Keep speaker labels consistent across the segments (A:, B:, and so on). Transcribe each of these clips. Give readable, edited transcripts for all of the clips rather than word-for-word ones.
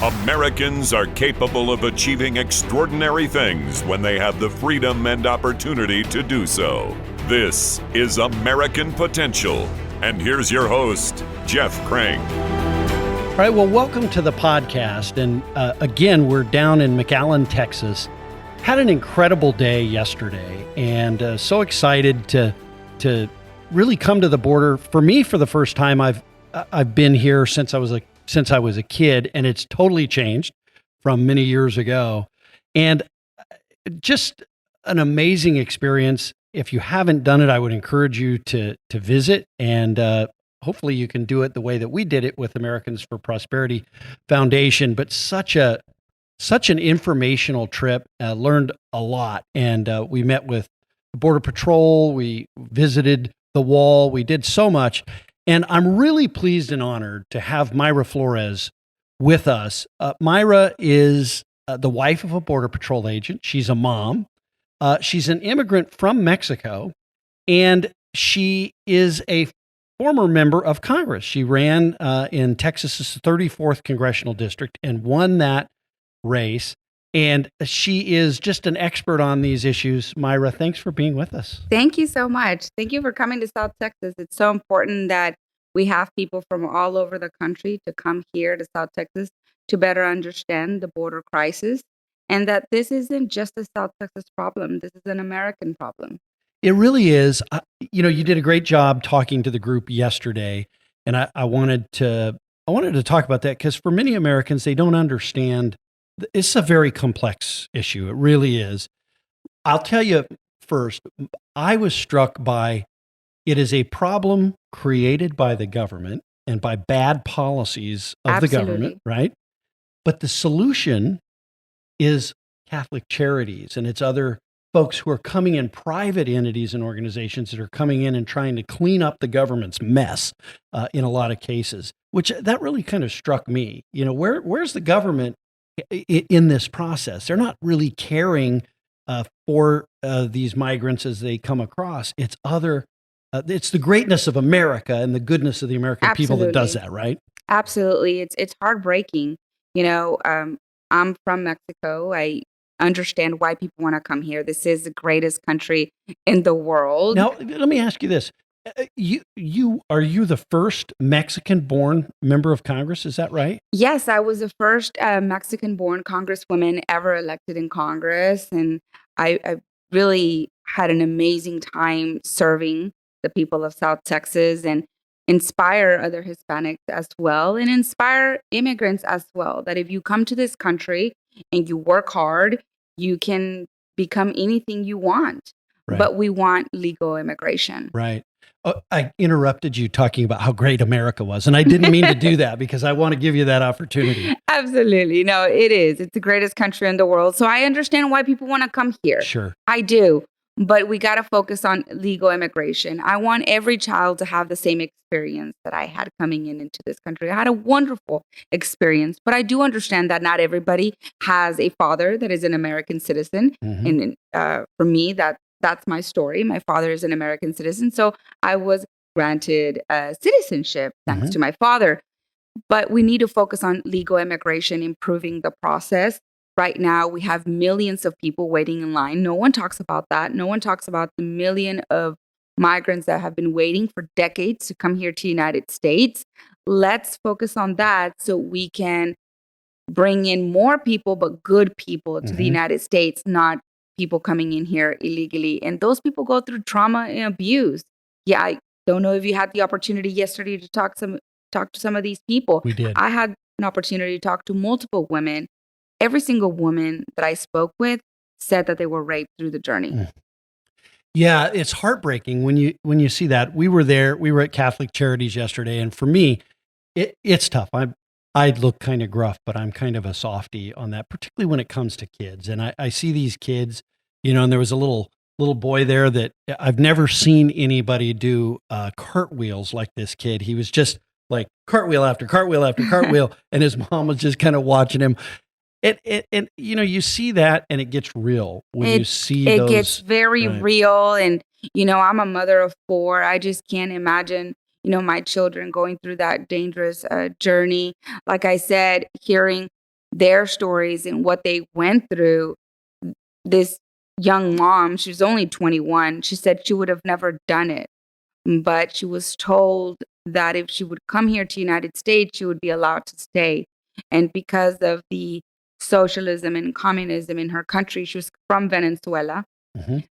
A: Americans are capable of achieving extraordinary things when they have the freedom and opportunity to do so. This is American Potential. And here's your host, Jeff Crank.
B: All right, well, welcome to the podcast. And again, we're down in McAllen, Texas. Had an incredible day yesterday, and so excited to really come to the border. For me, for the first time, I've been here since I was a kid, and it's totally changed from many years ago. And just an amazing experience. If you haven't done it, I would encourage you to visit, and hopefully you can do it the way that we did it with Americans for Prosperity Foundation. But such an informational trip. Learned a lot, and we met with the Border Patrol. We visited the wall. We did so much. And I'm really pleased and honored to have Mayra Flores with us. Mayra is the wife of a Border Patrol agent. She's a mom. She's an immigrant from Mexico, and she is a former member of Congress. She ran in Texas's 34th Congressional District and won that race. And she is just an expert on these issues. Mayra, thanks for being with us.
C: Thank you so much. Thank you for coming to South Texas. It's so important that we have people from all over the country to come here to South Texas to better understand the border crisis, and that this isn't just a South Texas problem. This is an American problem.
B: It really is. You did a great job talking to the group yesterday, and I wanted to talk about that because for many Americans, they don't understand. It's a very complex issue. It really is. I'll tell you first, I was struck by it is a problem created by the government and by bad policies of
C: Absolutely.
B: the government, right? But the solution is Catholic Charities, and it's other folks who are coming in, private entities and organizations that are coming in and trying to clean up the government's mess in a lot of cases, which that really kind of struck me. Where's the government in this process? They're not really caring for these migrants as they come across. It's it's the greatness of America and the goodness of the American people that does that, right?
C: Absolutely. It's heartbreaking. I'm from Mexico. I understand why people want to come here. This is the greatest country in the world.
B: Now, let me ask you this. Are you the first Mexican-born member of Congress? Is that right?
C: Yes, I was the first Mexican-born congresswoman ever elected in Congress, and I really had an amazing time serving the people of South Texas and inspire other Hispanics as well, and inspire immigrants as well, that if you come to this country and you work hard, you can become anything you want.
B: Right.
C: But we want legal immigration.
B: Right. I interrupted you talking about how great America was, and I didn't mean to do that because I want to give you that opportunity.
C: Absolutely. No, it is. It's the greatest country in the world. So I understand why people want to come here.
B: Sure.
C: I do. But we got to focus on legal immigration. I want every child to have the same experience that I had coming into this country. I had a wonderful experience, but I do understand that not everybody has a father that is an American citizen.
B: Mm-hmm.
C: And for me, that's my story. My father is an American citizen. So I was granted citizenship thanks to my father. But we need to focus on legal immigration, improving the process. Right now, we have millions of people waiting in line. No one talks about that. No one talks about the million of migrants that have been waiting for decades to come here to the United States. Let's focus on that so we can bring in more people, but good people to the United States, not people coming in here illegally. And those people go through trauma and abuse. Yeah, I don't know if you had the opportunity yesterday to talk to some of these people.
B: We did.
C: I had an opportunity to talk to multiple women. Every single woman that I spoke with said that they were raped through the journey.
B: Yeah, it's heartbreaking when you see that. We were there. We were at Catholic Charities yesterday, and for me, it's tough. I look kind of gruff, but I'm kind of a softie on that, particularly when it comes to kids. And I see these kids, and there was a little boy there that I've never seen anybody do cartwheels like this kid. He was just like cartwheel after cartwheel after cartwheel, and his mom was just kind of watching him. And you see that, and it gets real when you see those.
C: It gets very real, and I'm a mother of 4. I just can't imagine my children going through that dangerous journey. Like I said, hearing their stories and what they went through. This young mom, she was only 21. She said she would have never done it, but she was told that if she would come here to United States, she would be allowed to stay. And because of the socialism and communism in her country, she was from Venezuela,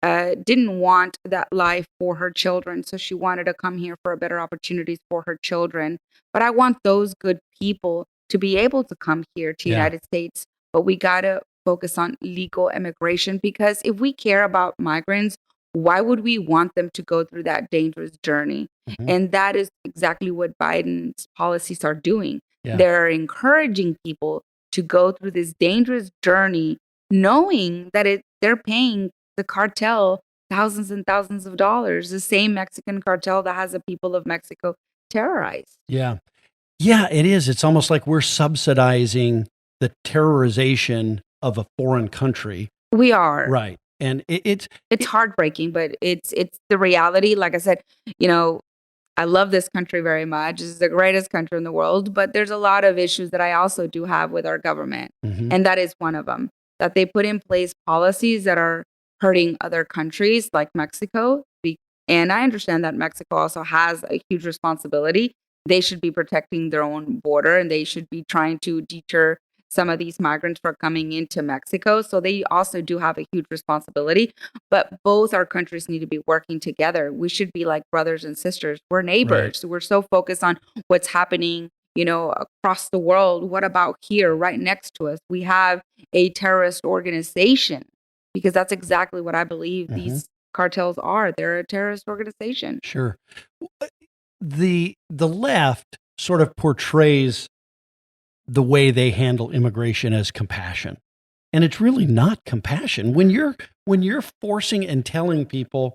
C: didn't want that life for her children. So she wanted to come here for better opportunities for her children. But I want those good people to be able to come here to United States. But we got to focus on legal immigration, because if we care about migrants, why would we want them to go through that dangerous journey? And that is exactly what Biden's policies are doing. They're encouraging people to go through this dangerous journey, knowing that they're paying the cartel thousands and thousands of dollars, the same Mexican cartel that has the people of Mexico terrorized.
B: Yeah, it is. It's almost like we're subsidizing the terrorization of a foreign country.
C: We are.
B: Right. And it's
C: heartbreaking, but it's the reality. Like I said, I love this country very much. It's the greatest country in the world, but there's a lot of issues that I also do have with our government. And that is one of them, that they put in place policies that are hurting other countries like Mexico. And I understand that Mexico also has a huge responsibility. They should be protecting their own border, and they should be trying to deter some of these migrants from coming into Mexico. So they also do have a huge responsibility. But both our countries need to be working together. We should be like brothers and sisters. We're neighbors. Right. We're so focused on what's happening, across the world. What about here, right next to us? We have a terrorist organization, because that's exactly what I believe these cartels are. They're a terrorist organization.
B: Sure. The left sort of portrays the way they handle immigration as compassion. And it's really not compassion. When you're forcing and telling people,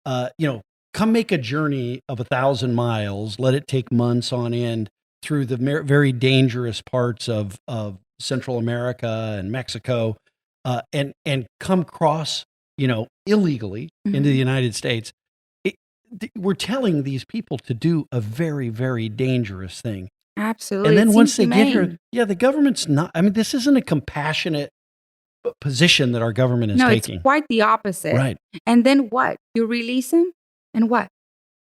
B: come make a journey of 1,000 miles, let it take months on end through the very dangerous parts of Central America and Mexico, and come cross, illegally into the United States. We're telling these people to do a very, very dangerous thing.
C: Absolutely.
B: And then once they get here, the government's not, this isn't a compassionate position that our government is taking.
C: No, it's quite the opposite.
B: Right.
C: And then what? You release them, and what?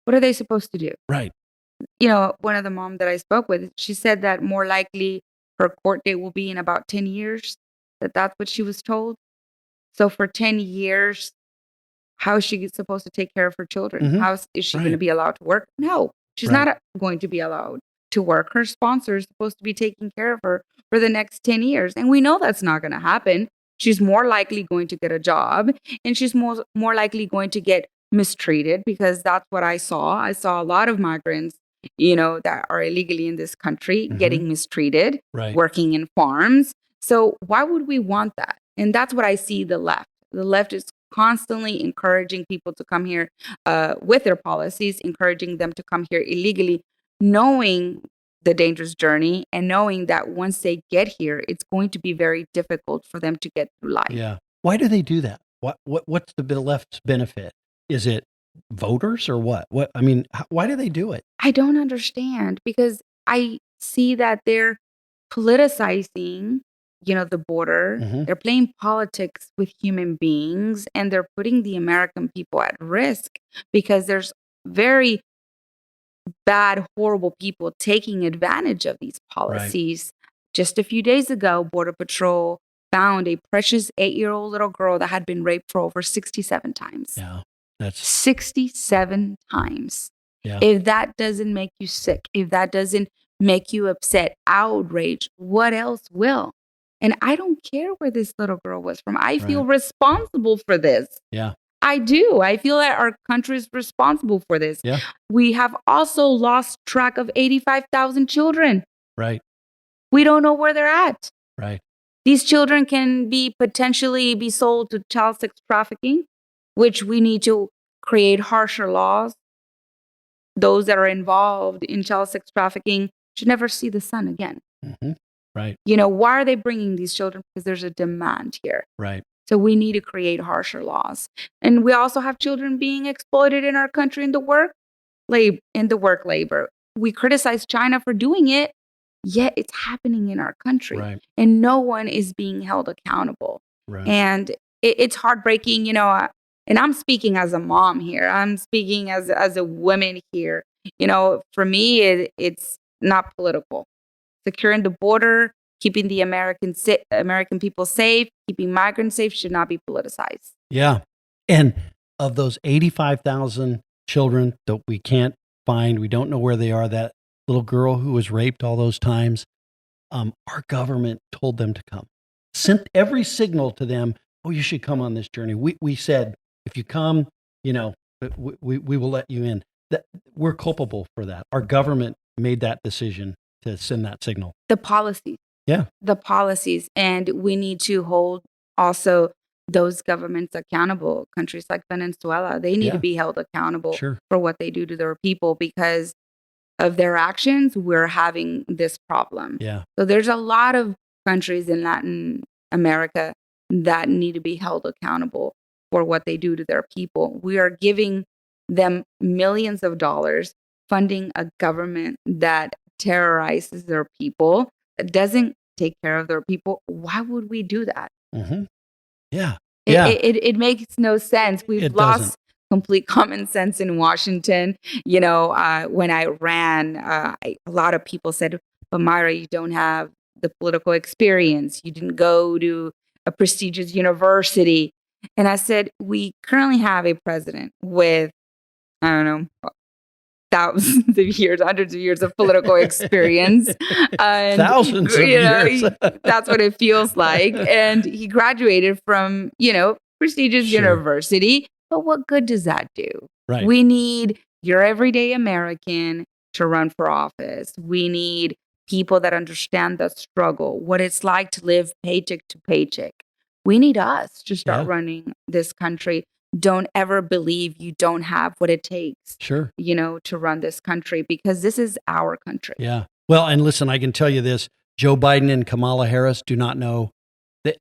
C: What are they supposed to do?
B: Right.
C: One of the moms that I spoke with, she said that more likely her court date will be in about 10 years, that's what she was told. So for 10 years, how is she supposed to take care of her children? How is she going to be allowed to work? No, she's not going to be allowed to work. Her sponsor is supposed to be taking care of her for the next 10 years. And we know that's not going to happen. She's more likely going to get a job, and she's more likely going to get mistreated, because that's what I saw. I saw a lot of migrants, that are illegally in this country getting mistreated, working in farms. So why would we want that? And that's what I see the left. The left is constantly encouraging people to come here with their policies, encouraging them to come here illegally, knowing the dangerous journey and knowing that once they get here, it's going to be very difficult for them to get through life.
B: Yeah. Why do they do that? What's the left's benefit? Is it voters or what? Why do they do it?
C: I don't understand, because I see that they're politicizing, the border. They're playing politics with human beings, and they're putting the American people at risk, because there's very bad, horrible people taking advantage of these policies. Just a few days ago, Border Patrol found a precious 8-year-old little girl that had been raped for over 67 times.
B: Yeah, that's
C: 67 times.
B: Yeah.
C: If that doesn't make you sick, if that doesn't make you upset, outraged, what else will? And I don't care where this little girl was from. I feel responsible for this.
B: Yeah.
C: I do. I feel that our country is responsible for this.
B: Yeah.
C: We have also lost track of 85,000 children.
B: Right.
C: We don't know where they're at.
B: Right.
C: These children can potentially be sold to child sex trafficking, which we need to create harsher laws. Those that are involved in child sex trafficking should never see the sun again.
B: Right.
C: Why are they bringing these children? Because there's a demand here.
B: Right.
C: So we need to create harsher laws. And we also have children being exploited in our country in the work labor. We criticize China for doing it, yet it's happening in our country,
B: Right.
C: and no one is being held accountable.
B: Right.
C: And it's heartbreaking, and I'm speaking as a mom here. I'm speaking as a woman here. For me, it's not political. Securing the border, keeping the American people safe, keeping migrants safe should not be politicized.
B: Yeah. And of those 85,000 children that we can't find, we don't know where they are, that little girl who was raped all those times, our government told them to come, sent every signal to them. Oh, you should come on this journey. We said, if you come, we will let you in. That we're culpable for that. Our government made that decision to send that signal.
C: The policies.
B: Yeah.
C: The policies. And we need to hold also those governments accountable. Countries like Venezuela, they need to be held accountable for what they do to their people, because of their actions, we're having this problem.
B: Yeah.
C: So there's a lot of countries in Latin America that need to be held accountable for what they do to their people. We are giving them millions of dollars, funding a government that terrorizes their people, that doesn't take care of their people. Why would we do that?
B: Mm-hmm. Yeah.
C: It makes no sense. We've lost
B: doesn't.
C: complete common sense in Washington. When I ran, a lot of people said, but Mayra, you don't have the political experience. You didn't go to a prestigious university. And I said, we currently have a president with, I don't know, thousands of years, hundreds of years of political experience. And,
B: thousands of years.
C: That's what it feels like. And he graduated from, prestigious university. But what good does that do?
B: Right.
C: We need your everyday American to run for office. We need people that understand the struggle, what it's like to live paycheck to paycheck. We need us to start running this country. Don't ever believe you don't have what it takes, to run this country, because this is our country.
B: Yeah. Well, and listen, I can tell you this, Joe Biden and Kamala Harris do not know that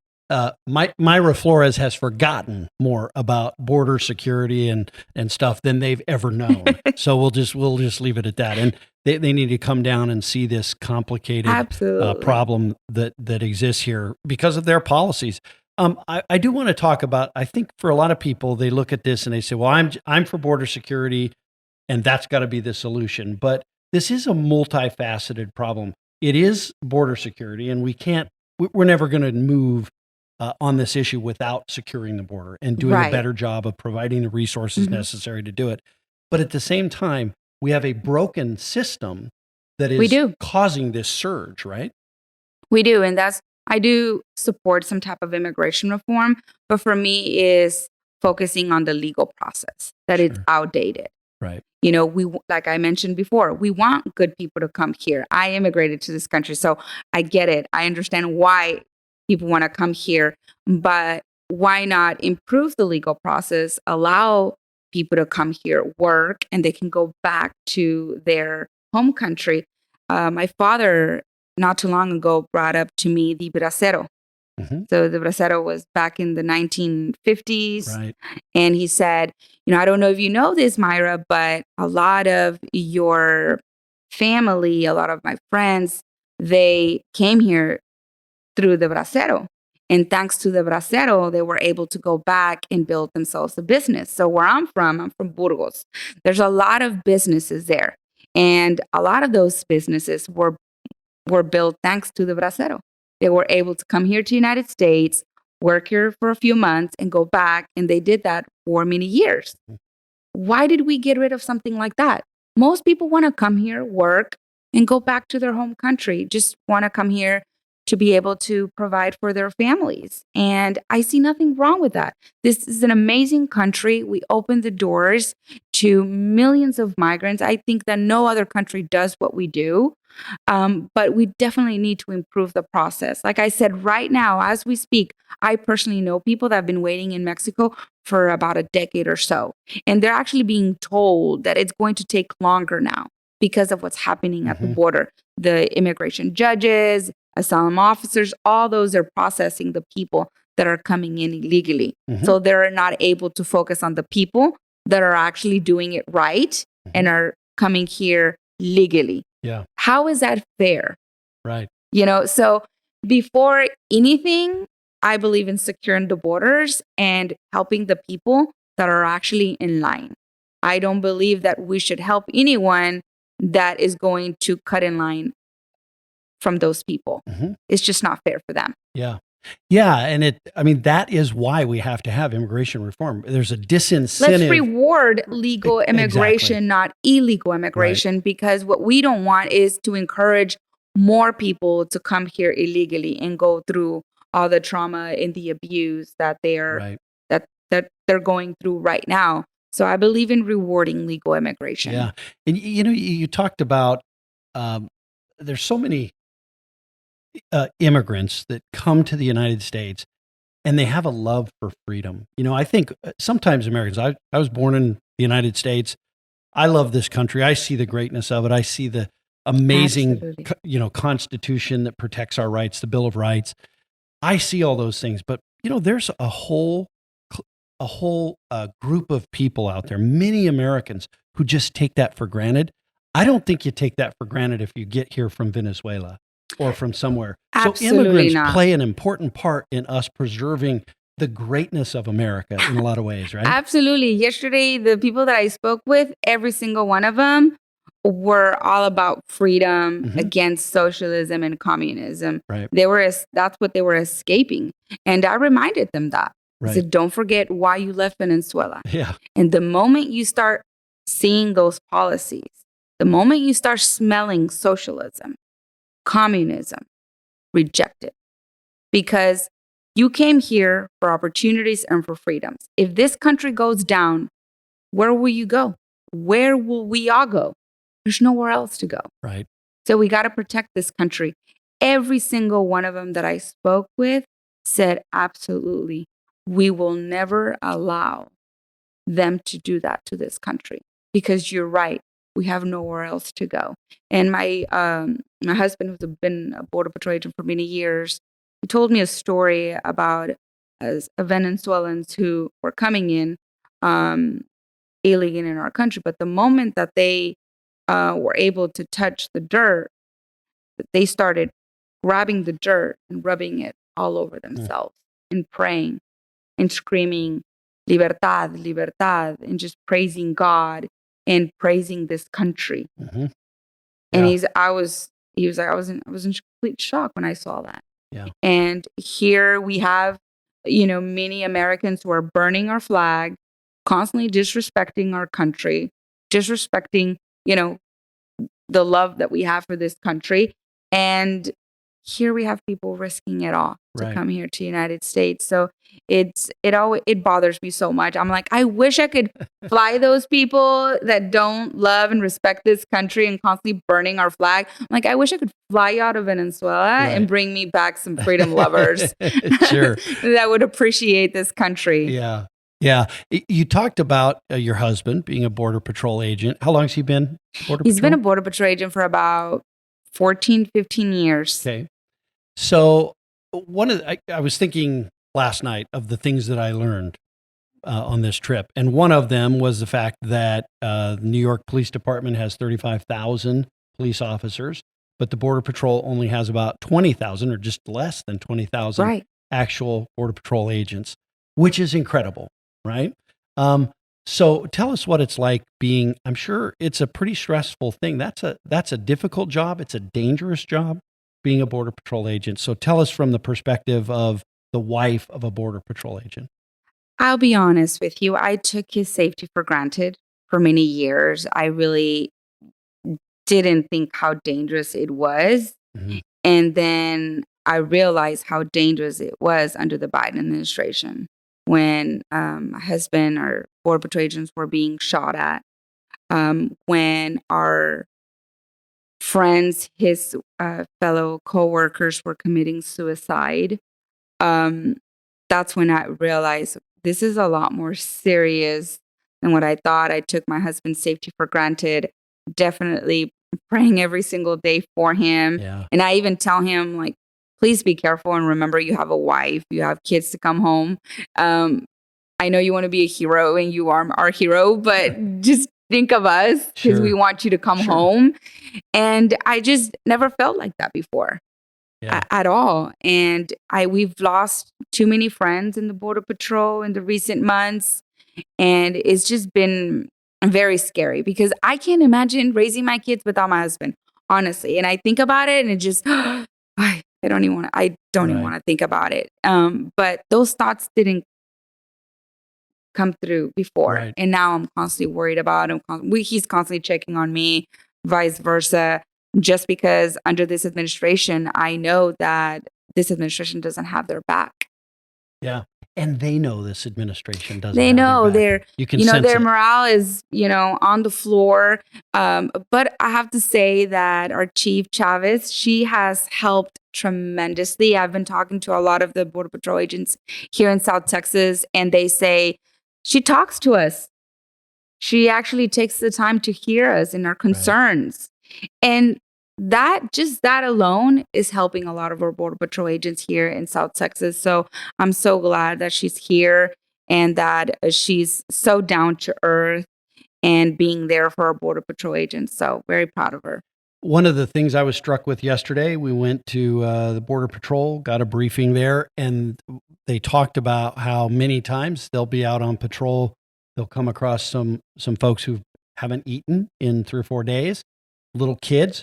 B: Mayra Flores has forgotten more about border security and stuff than they've ever known. So we'll just leave it at that. And they need to come down and see this complicated problem that exists here because of their policies. I do want to talk about, I think for a lot of people, they look at this and they say, well, I'm for border security and that's got to be the solution. But this is a multifaceted problem. It is border security, and we're never going to move on this issue without securing the border and doing a better job of providing the resources necessary to do it. But at the same time, we have a broken system that is causing this surge, right?
C: We do. And I do support some type of immigration reform, but for me is focusing on the legal process, that it's outdated.
B: Right.
C: We, like I mentioned before, we want good people to come here. I immigrated to this country, so I get it. I understand why people want to come here, but why not improve the legal process, allow people to come here, work, and they can go back to their home country. My father, not too long ago, brought up to me the bracero. Mm-hmm. So the bracero was back in the 1950s.
B: Right.
C: And he said, I don't know if you know this, Mayra, but a lot of your family, a lot of my friends, they came here through the bracero. And thanks to the bracero, they were able to go back and build themselves a business. So where I'm from Burgos. There's a lot of businesses there. And a lot of those businesses were built thanks to the bracero. They were able to come here to the United States, work here for a few months, and go back. And they did that for many years. Why did we get rid of something like that? Most people want to come here, work, and go back to their home country. Just want to come here to be able to provide for their families. And I see nothing wrong with that. This is an amazing country. We open the doors to millions of migrants. I think that no other country does what we do. But we definitely need to improve the process. Like I said, right now, as we speak, I personally know people that have been waiting in Mexico for about a decade or so. And they're actually being told that it's going to take longer now because of what's happening at the border. The immigration judges, asylum officers, all those are processing the people that are coming in illegally. So they're not able to focus on the people that are actually doing it right and are coming here legally.
B: Yeah.
C: How is that fair?
B: Right.
C: So before anything, I believe in securing the borders and helping the people that are actually in line. I don't believe that we should help anyone that is going to cut in line from those people.
B: Mm-hmm.
C: It's just not fair for them.
B: Yeah. Yeah. And that is why we have to have immigration reform. There's a disincentive.
C: Let's reward legal immigration,
B: Exactly.
C: not illegal immigration, because what we don't want is to encourage more people to come here illegally and go through all the trauma and the abuse that
B: Right.
C: that they're going through right now. So I believe in rewarding legal immigration.
B: Yeah. And you talked about there's so many immigrants that come to the United States and they have a love for freedom. I think sometimes Americans, I was born in the United States. I love this country. I see the greatness of it. I see the amazing,
C: Absolutely.
B: Constitution that protects our rights, the Bill of Rights. I see all those things, but there's a whole group of people out there, many Americans who just take that for granted. I don't think you take that for granted if you get here from Venezuela or from somewhere.
C: Absolutely
B: so immigrants
C: not.
B: play an important part in us preserving the greatness of America in a lot of ways, right?
C: Absolutely. Yesterday, the people that I spoke with, every single one of them were all about freedom against socialism and communism.
B: Right.
C: That's what they were escaping. And I reminded them that. I said, don't forget why you left Venezuela.
B: Yeah.
C: And the moment you start seeing those policies, the moment you start smelling socialism, communism, reject it. Because you came here for opportunities and for freedoms. If this country goes down, where will you go? Where will we all go? There's nowhere else to go.
B: Right.
C: So we got to protect this country. Every single one of them that I spoke with said, absolutely, we will never allow them to do that to this country. Because you're right, we have nowhere else to go. And my husband, who's been a Border Patrol agent for many years, he told me a story about Venezuelans who were coming in illegally in our country. But the moment that they were able to touch the dirt, they started grabbing the dirt and rubbing it all over themselves and praying and screaming, libertad, libertad, and just praising God and praising this country.
B: Mm-hmm. Yeah.
C: And he was like, I was in complete shock when I saw that.
B: Yeah.
C: And here we have, many Americans who are burning our flag, constantly disrespecting our country, disrespecting, the love that we have for this country. And here we have people risking it all to come here to the United States. So it bothers me so much. I'm like, I wish I could fly those people that don't love and respect this country and constantly burning our flag. I'm like, I wish I could fly you out of Venezuela and bring me back some freedom lovers.
B: Sure.
C: that would appreciate this country.
B: Yeah. Yeah. You talked about your husband being a Border Patrol agent. How long has he been Border Patrol?
C: He's been a Border Patrol agent for about 14, 15 years.
B: Okay. So I was thinking last night of the things that I learned on this trip. And one of them was the fact that the New York Police Department has 35,000 police officers, but the Border Patrol only has about 20,000 or just less than 20,000 actual Border Patrol agents, which is incredible. Right. So tell us what it's like being, I'm sure it's a pretty stressful thing. That's a difficult job. It's a dangerous job being a Border Patrol agent. So tell us from the perspective of the wife of a Border Patrol agent.
C: I'll be honest with you. I took his safety for granted for many years. I really didn't think how dangerous it was. Mm-hmm. And then I realized how dangerous it was under the Biden administration. When my husband or Border Patrol agents were being shot at, when our friends, his fellow coworkers were committing suicide, that's when I realized this is a lot more serious than what I thought. I took my husband's safety for granted, definitely praying every single day for him.
B: Yeah.
C: And I even tell him, like, please be careful and remember you have a wife, you have kids to come home. I know you want to be a hero and you are our hero, but just think of us because we want you to come home. And I just never felt like that before at all. And we've lost too many friends in the Border Patrol in the recent months. And it's just been very scary because I can't imagine raising my kids without my husband, honestly. And I think about it and it just, I don't even want to think about it. But those thoughts didn't come through before.
B: Right.
C: And now I'm constantly worried about him. He's constantly checking on me, vice versa. Just because under this administration, I know that this administration doesn't have their back.
B: Yeah. And they know this administration doesn't
C: They
B: have
C: know
B: their back. You can sense
C: their
B: it.
C: morale is, on the floor. But I have to say that our chief Chavez, she has helped tremendously. I've been talking to a lot of the Border Patrol agents here in South Texas, and they say she talks to us. She actually takes the time to hear us and our concerns. And that alone is helping a lot of our Border Patrol agents here in South Texas. So I'm so glad that she's here and that she's so down to earth and being there for our Border Patrol agents. So very proud of her.
B: One of the things I was struck with yesterday, we went to the Border Patrol, got a briefing there, and they talked about how many times they'll be out on patrol. They'll come across some folks who haven't eaten in 3 or 4 days, little kids,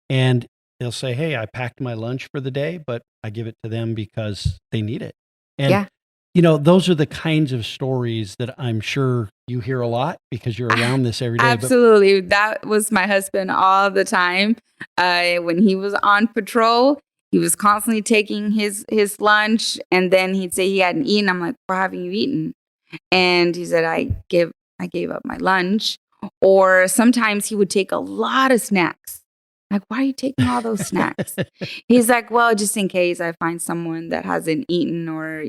B: and they'll say, hey, I packed my lunch for the day, but I give it to them because they need it. And, those are the kinds of stories that I'm sure you hear a lot because you're around this every day.
C: Absolutely. That was my husband all the time. When he was on patrol, he was constantly taking his lunch, and then he'd say he hadn't eaten. I'm like, why haven't you eaten? And he said, I gave up my lunch. Or sometimes he would take a lot of snacks. Like, why are you taking all those snacks? He's like, well, just in case I find someone that hasn't eaten or,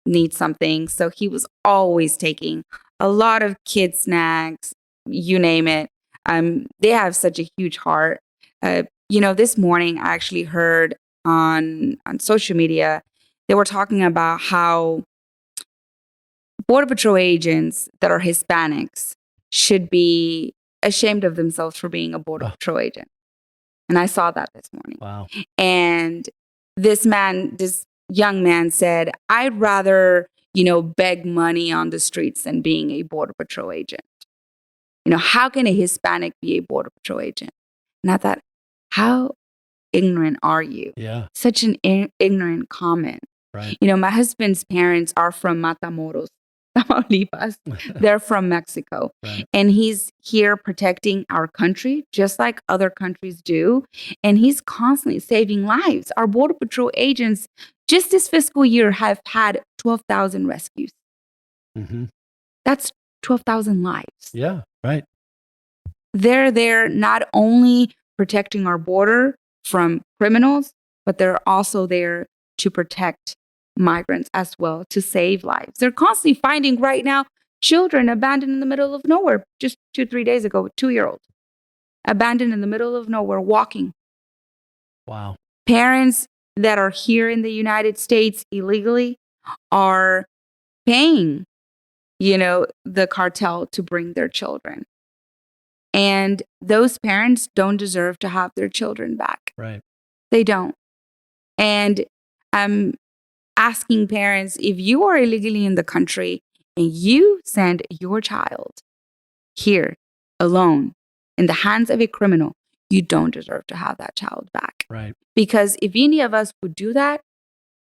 C: needs something. So he was always taking a lot of kid snacks, you name it. They have such a huge heart. This morning I actually heard on social media, they were talking about how Border Patrol agents that are Hispanics should be ashamed of themselves for being a Border Patrol agent. And I saw that this morning.
B: Wow.
C: And this young man said, I'd rather, beg money on the streets than being a Border Patrol agent. How can a Hispanic be a Border Patrol agent? And I thought, how ignorant are you?
B: Yeah.
C: Such an ignorant comment.
B: Right.
C: My husband's parents are from Matamoros, Tamaulipas. They're from Mexico.
B: Right.
C: And he's here protecting our country, just like other countries do. And he's constantly saving lives. Our Border Patrol agents, just this fiscal year, have had 12,000 rescues.
B: Mm-hmm.
C: That's 12,000 lives.
B: Yeah, right.
C: They're there not only protecting our border from criminals, but they're also there to protect migrants as well, to save lives. They're constantly finding right now children abandoned in the middle of nowhere. Just 2-3 days ago, 2-year-old abandoned in the middle of nowhere walking.
B: Wow.
C: Parents that are here in the United States illegally are paying, the cartel to bring their children. And those parents don't deserve to have their children back.
B: Right.
C: They don't. And I'm asking parents, if you are illegally in the country and you send your child here alone in the hands of a criminal, you don't deserve to have that child back.
B: Right.
C: Because if any of us would do that,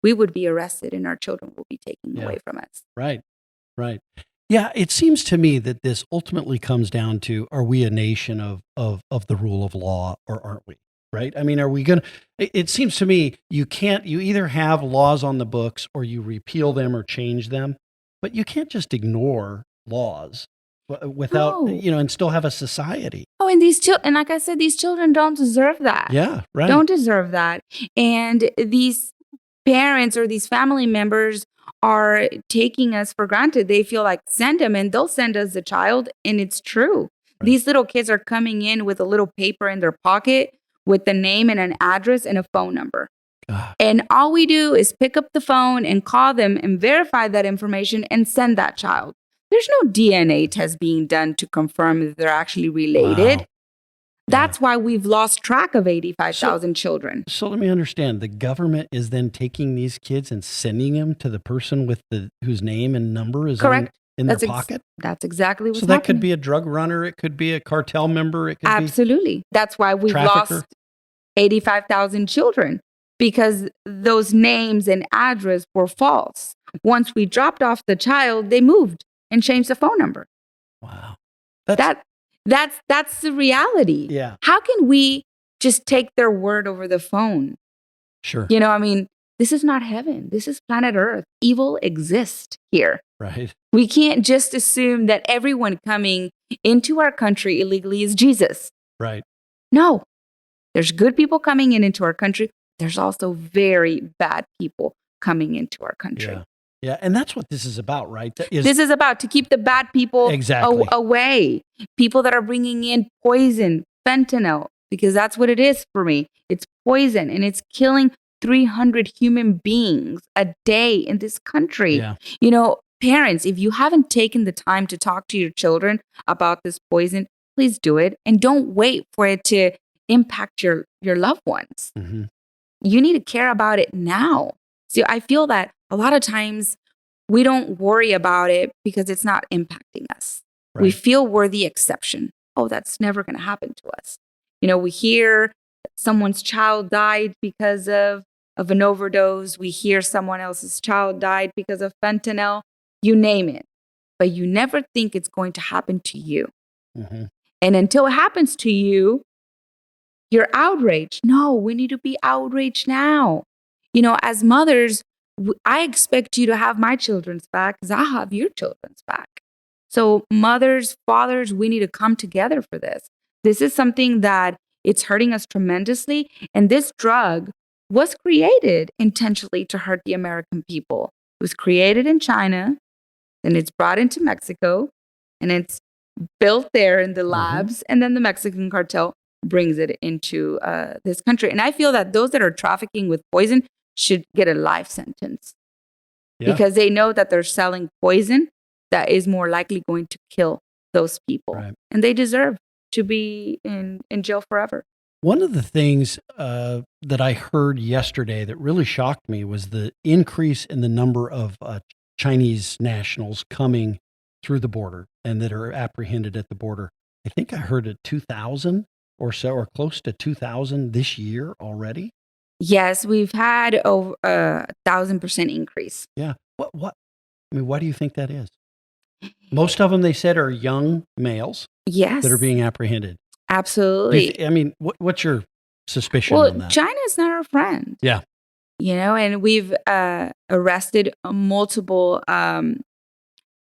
C: we would be arrested and our children will be taken away from us.
B: Right. Right. Yeah, it seems to me that this ultimately comes down to, are we a nation of the rule of law or aren't we? Right? I mean, are we going to, it seems to me you either have laws on the books or you repeal them or change them, but you can't just ignore laws without, and still have a society.
C: Oh, and and like I said, these children don't deserve that.
B: Yeah, right.
C: Don't deserve that. And these parents or these family members are taking us for granted. They feel like send them and they'll send us the child. And it's true. Right. These little kids are coming in with a little paper in their pocket with the name and an address and a phone number.
B: God.
C: And all we do is pick up the phone and call them and verify that information and send that child. There's no DNA test being done to confirm that they're actually related.
B: Wow.
C: That's why we've lost track of 85,000 children.
B: So let me understand. The government is then taking these kids and sending them to the person with whose name and number is in their pocket?
C: That's exactly what's
B: So that
C: happening.
B: could be a drug runner. It could be a cartel member. It could
C: Absolutely. That's why we've
B: trafficker.
C: lost 85,000 children, because those names and address were false. Once we dropped off the child, they moved and changed the phone number.
B: Wow.
C: That's the reality.
B: Yeah.
C: How can we just take their word over the phone?
B: Sure.
C: You know, I mean, this is not heaven. This is planet Earth. Evil exists here.
B: Right.
C: We can't just assume that everyone coming into our country illegally is Jesus.
B: Right.
C: No. There's good people coming into our country. There's also very bad people coming into our country.
B: Yeah. Yeah. And that's what this is about, right?
C: This is about to keep the bad people
B: Exactly.
C: away. People that are bringing in poison, fentanyl, because that's what it is for me. It's poison, and it's killing 300 human beings a day in this country.
B: Yeah.
C: You know, parents, if you haven't taken the time to talk to your children about this poison, please do it. And don't wait for it to impact your loved ones.
B: Mm-hmm.
C: You need to care about it now. See, I feel that a lot of times we don't worry about it because it's not impacting us.
B: Right.
C: We feel we're the exception. Oh, that's never going to happen to us. You know, we hear someone's child died because of an overdose. We hear someone else's child died because of fentanyl. You name it. But you never think it's going to happen to you.
B: Mm-hmm.
C: And until it happens to you, you're outraged. No, we need to be outraged now. You know, as mothers, I expect you to have my children's back because I have your children's back. So mothers, fathers, we need to come together for this. This is something that it's hurting us tremendously. And this drug was created intentionally to hurt the American people. It was created in China, and it's brought into Mexico, and it's built there in the labs, and then the Mexican cartel brings it into this country. And I feel that those that are trafficking with poison should get a life sentence because they know that they're selling poison that is more likely going to kill those people.
B: Right.
C: And they deserve to be in jail forever.
B: One of the things that I heard yesterday that really shocked me was the increase in the number of Chinese nationals coming through the border and that are apprehended at the border. I think I heard at 2,000 or so, or close to 2,000 this year already.
C: Yes, we've had over 1,000% increase.
B: Yeah. What? I mean, why do you think that is? Most of them, they said, are young males.
C: Yes.
B: That are being apprehended.
C: Absolutely.
B: I mean, what's your suspicion on that?
C: Well, China is not our friend.
B: Yeah.
C: You know, and we've arrested multiple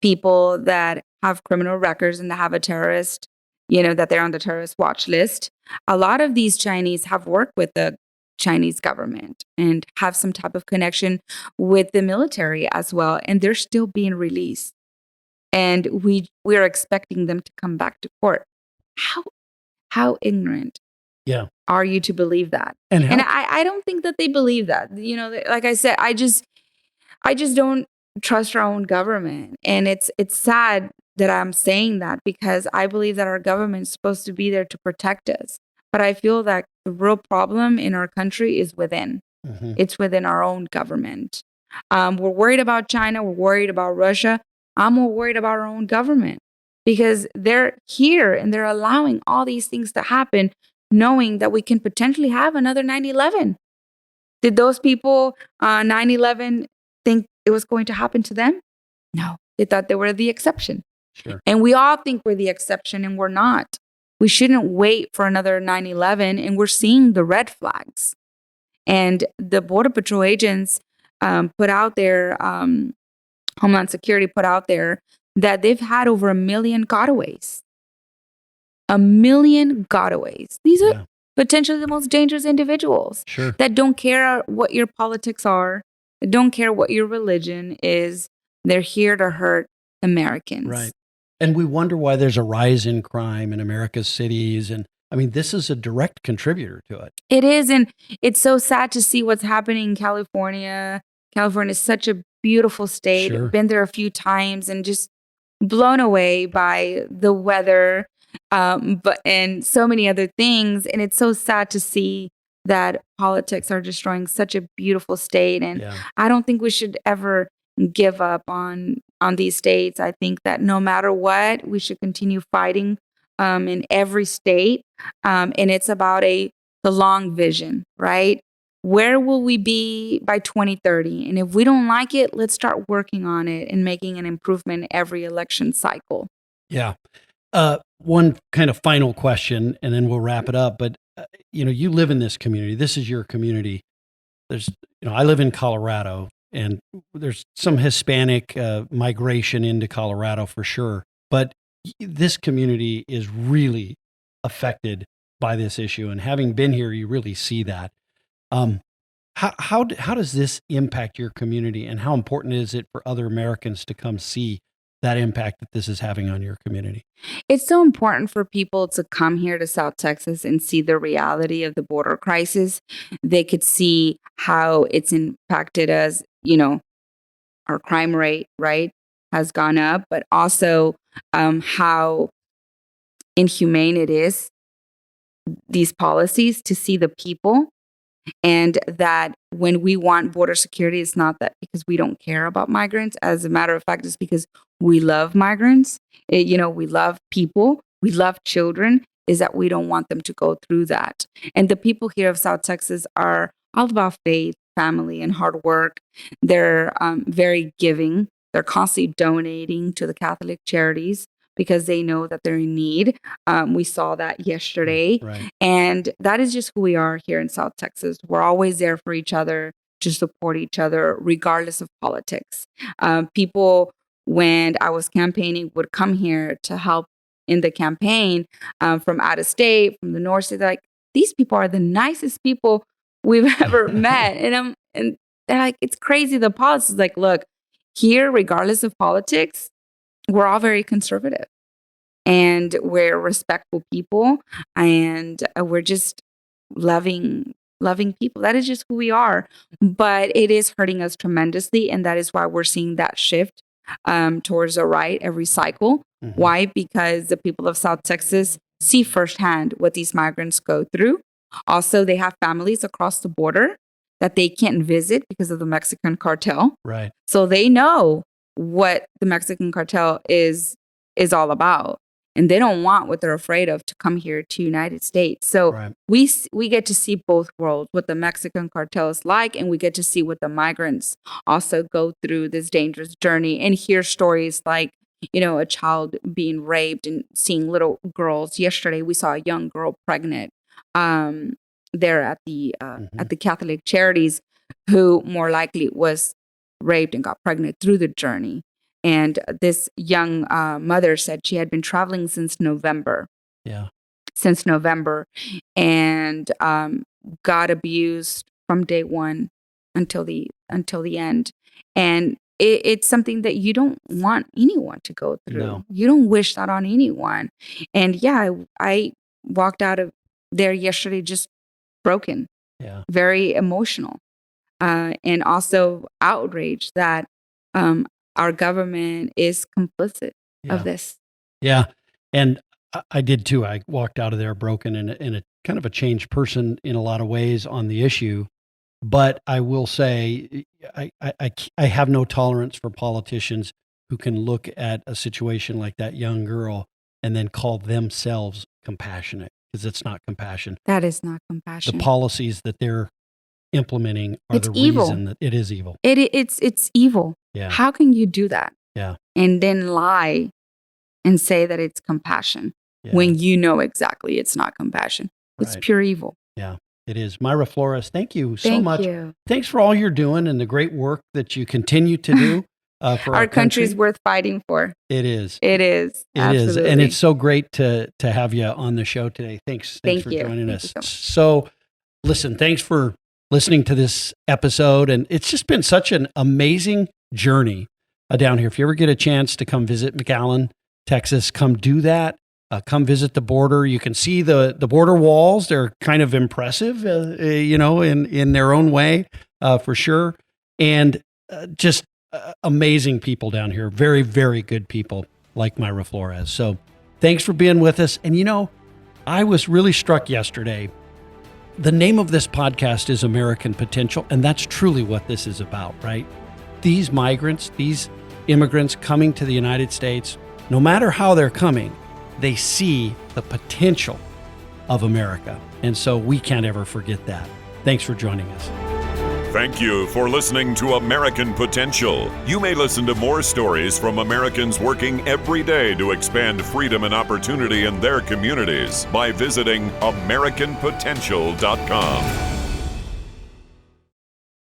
C: people that have criminal records and that have a terrorist, you know, that they're on the terrorist watch list. A lot of these Chinese have worked with the Chinese government and have some type of connection with the military as well. And they're still being released. And we're expecting them to come back to court. How ignorant are you to believe that? And I don't think that they believe that. You know, like I said, I just don't trust our own government. And it's sad that I'm saying that because I believe that our government is supposed to be there to protect us. But I feel that the real problem in our country is within. Mm-hmm. It's within our own government. We're worried about China. We're worried about Russia. I'm more worried about our own government because they're here and they're allowing all these things to happen, knowing that we can potentially have another 9/11. Did those people 9/11 think it was going to happen to them? No, they thought they were the exception.
B: Sure.
C: And we all think we're the exception and we're not. We shouldn't wait for another 9/11, and we're seeing the red flags. And the Border Patrol agents put out there, Homeland Security put out there that they've had over 1 million gotaways. 1 million gotaways. These are potentially the most dangerous individuals that don't care what your politics are, don't care what your religion is. They're here to hurt Americans.
B: Right. And we wonder why there's a rise in crime in America's cities. And I mean, this is a direct contributor to it.
C: It is. And it's so sad to see what's happening in California. California is such a beautiful state. I've been there a few times and just blown away by the weather, but and so many other things. And it's so sad to see that politics are destroying such a beautiful state. And
B: Yeah.
C: I don't think we should ever give up on these states. I think that no matter what, we should continue fighting in every state. And it's about the long vision, right? Where will we be by 2030? And if we don't like it, let's start working on it and making an improvement every election cycle.
B: Yeah. One kind of final question, and then we'll wrap it up. But you live in this community. This is your community. There's, I live in Colorado, and there's some Hispanic migration into Colorado for sure. But this community is really affected by this issue, and having been here, you really see that. How does this impact your community, and how important is it for other Americans to come see that impact that this is having on your community?
C: It's so important for people to come here to South Texas and see the reality of the border crisis. They could see how it's impacted us, our crime rate, right, has gone up, but also how inhumane it is, these policies, to see the people. And that when we want border security, it's not that because we don't care about migrants. As a matter of fact, it's because we love migrants. We love people. We love children. Is that we don't want them to go through that. And the people here of South Texas are all about faith, family, and hard work. They're very giving. They're constantly donating to the Catholic charities because they know that they're in need. We saw that yesterday.
B: Right.
C: And that is just who we are here in South Texas. We're always there for each other, to support each other, regardless of politics. People, when I was campaigning, would come here to help in the campaign from out of state, from the north state. They're like, these people are the nicest people we've ever met. And they're like, it's crazy. The politics is like, look, here, regardless of politics, we're all very conservative and we're respectful people, and we're just loving people. That is just who we are. But it is hurting us tremendously. And that is why we're seeing that shift towards the right every cycle.
B: Mm-hmm.
C: Why? Because the people of South Texas see firsthand what these migrants go through. Also, they have families across the border that they can't visit because of the Mexican cartel.
B: Right.
C: So they know what the Mexican cartel is all about, and they don't want what they're afraid of to come here to United States. So
B: right.
C: we get to see both worlds, what the Mexican cartel is like, and we get to see what the migrants also go through this dangerous journey, and hear stories like, a child being raped, and seeing little girls. Yesterday, we saw a young girl pregnant there at the Catholic charities, who more likely was raped and got pregnant through the journey. And this young mother said she had been traveling since November.
B: Yeah.
C: Since November, and got abused from day one until the end. And it's something that you don't want anyone to go through.
B: No.
C: You don't wish that on anyone. And yeah, I walked out of there yesterday just broken.
B: Yeah.
C: Very emotional. And also outraged that our government is complicit of this.
B: Yeah. And I did too. I walked out of there broken and a kind of a changed person in a lot of ways on the issue. But I will say, I have no tolerance for politicians who can look at a situation like that young girl and then call themselves compassionate, because it's not compassion.
C: That is not compassion.
B: The policies that they're implementing are
C: It's
B: the
C: evil.
B: reason that it is evil.
C: It's evil.
B: Yeah.
C: How can you do that?
B: Yeah.
C: And then lie and say that it's compassion when you know exactly it's not compassion. It's pure evil.
B: Yeah, it is. Mayra Flores, thank you so
C: Thank
B: much.
C: you.
B: Thanks for all you're doing and the great work that you continue to do for
C: our country is
B: country.
C: worth fighting for.
B: It is.
C: It is.
B: It
C: Absolutely.
B: is. And it's so great to have you on the show today. Thanks
C: Thank
B: for
C: you.
B: joining
C: Thank
B: us.
C: you so much.
B: So listen, thanks for listening to this episode. And it's just been such an amazing journey down here. If you ever get a chance to come visit McAllen, Texas, come do that. Come visit the border. You can see the border walls. They're kind of impressive, in their own way, for sure. And just amazing people down here. Very, very good people. like Mayra Flores. So thanks for being with us. And I was really struck yesterday. The name of this podcast is American Potential, and that's truly what this is about, right? These migrants, these immigrants coming to the United States, no matter how they're coming, they see the potential of America. And so we can't ever forget that. Thanks for joining us.
A: Thank you for listening to American Potential. You may listen to more stories from Americans working every day to expand freedom and opportunity in their communities by visiting AmericanPotential.com.